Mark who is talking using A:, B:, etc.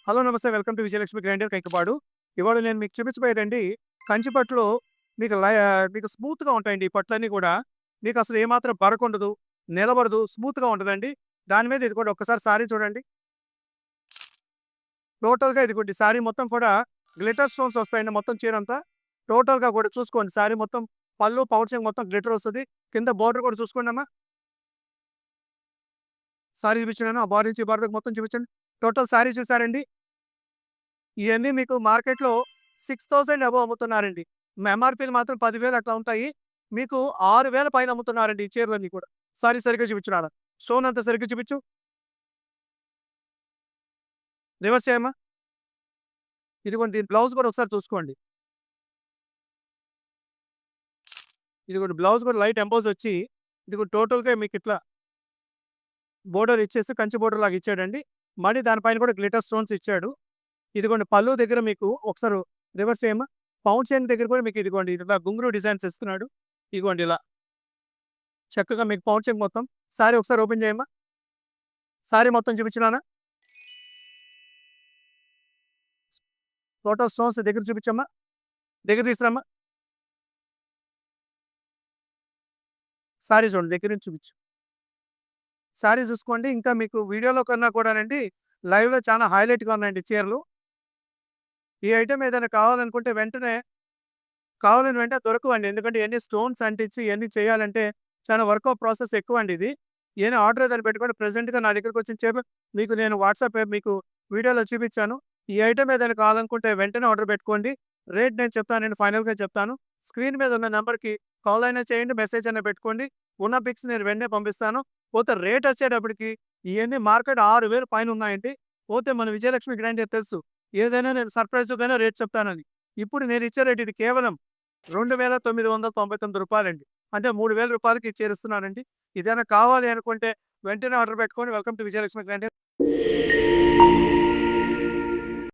A: Hello నమస్తే. Welcome to Vijayalakshmi grinder Kaikapadu. ఇవాళ నేను మీకు చూపించబోయేదండి కంచి పట్టులో మీకు మీకు స్మూత్‌గా ఉంటాయండి ఈ పట్లన్నీ కూడా. మీకసలు ఏమాత్రం బరకుండదు, నిలబడదు, స్మూత్‌గా ఉంటదండి. దాని మీద ఇదిగోండి ఒక్కసారి సారీ చూడండి. టోటల్‌గా ఇదిగోండి సారీ మొత్తం కూడా గ్లిటర్ స్టోన్స్ వస్తాయండి మొత్తం చీరంతా. టోటల్‌గా కూడా చూసుకోండి సారీ మొత్తం పళ్ళు, పౌచింగ్ మొత్తం గ్లిటర్ వస్తది. కింద బోర్డర్ కూడా చూసుకోండమ్మా. సారీ చూపించాను. ఆ బార్డర్ నుంచి ఈ బార్డర్ మొత్తం చూపించండి. టోటల్ సారీ చూసారండి. ఇయన్నీ మీకు మార్కెట్‌లో 6000 అబోవ్ అమ్ముతున్నారండి. ఎంఆర్‌పీలు మాత్రం 10,000 అట్లా ఉంటాయి. మీకు 6,000 పైన అమ్ముతున్నారండి ఈ చీరలన్నీ కూడా. సారీ సరిగ్గా చూపించు నాన్న. స్టోన్ అంతా సరిగ్గా చూపించు. రివర్స్ చేయమ్మా. ఇదిగోండి దీని బ్లౌజ్ కూడా ఒకసారి చూసుకోండి. ఇదిగోండి బ్లౌజ్ కూడా లైట్ ఎంబోస్ వచ్చి ఇదిగో టోటల్‌గా మీకు ఇట్లా బోర్డర్ ఇచ్చేసి కంచి బోర్డర్ లాగా ఇచ్చాడండి. మళ్ళీ దానిపైన కూడా గ్లిటర్ స్టోన్స్ ఇచ్చాడు. ఇదిగోండి పళ్ళు దగ్గర మీకు ఒకసారి రివర్స్ చేయమ్మా. పౌండ్ చైన్ దగ్గర కూడా మీకు ఇదిగోండి ఇట్లా గుంగురు డిజైన్స్ ఇస్తున్నాడు. ఇదిగోండి ఇలా చక్కగా మీకు పౌండ్ చైన్ మొత్తం. సారీ ఒకసారి ఓపెన్ చేయమ్మా. సారీ మొత్తం చూపించు నాన్న. టోటల్ స్టోన్స్ దగ్గర చూపించమ్మా. దగ్గర తీసుకురమ్మా. సారీ చూడండి దగ్గర నుంచి చూపించు. సారీ చూసుకోండి. ఇంకా మీకు వీడియోలో కన్నా కూడానండి లైవ్‌లో చాలా హైలైట్‌గా ఉన్నాయండి చీరలు. ఈ ఐటెమ్ ఏదైనా కావాలనుకుంటే కావాలని వెంటనే దొరకవండి. ఎందుకంటే ఇయన్నీ స్టోన్స్ అంటించి ఇయన్నీ చేయాలంటే చాలా వర్క్ ఆఫ్ ప్రాసెస్ ఎక్కువండి ఇది. ఏమైనా ఆర్డర్ ఏదైనా పెట్టుకోండి. ప్రెజెంట్‌గా నా దగ్గరకొచ్చిన చీరలు మీకు నేను మీకు వీడియోలో చూపించాను. ఈ ఐటెమ్ ఏదైనా కావాలనుకుంటే వెంటనే ఆర్డర్ పెట్టుకోండి. రేట్ నేను చెప్తానండి. ఫైనల్‌గా చెప్తాను. స్క్రీన్ మీద ఉన్న నంబర్‌కి కాల్ అయినా చేయండి. మెసేజ్ అయినా పెట్టుకోండి. ఉన్న పిక్స్ నేను వెంటనే పంపిస్తాను. పోతే రేట్ వచ్చేటప్పటికి ఇయన్నీ మార్కెట్ 6,000 పైన ఉన్నాయండి. పోతే మన విజయలక్ష్మి గ్రైండర్ తెలుసు. ఏదైనా నేను సర్ప్రైజ్‌గానే రేట్ చెప్తానని. ఇప్పుడు నేను ఇచ్చే రేట్ ఇది కేవలం రూ. 2,999 అంటే రూ. 3,000కి ఇచ్చేస్తున్నానండి. ఇదేమైనా కావాలి అనుకుంటే వెంటనే ఆర్డర్ పెట్టుకొని వెల్కమ్ టు విజయలక్ష్మి గ్రైండర్.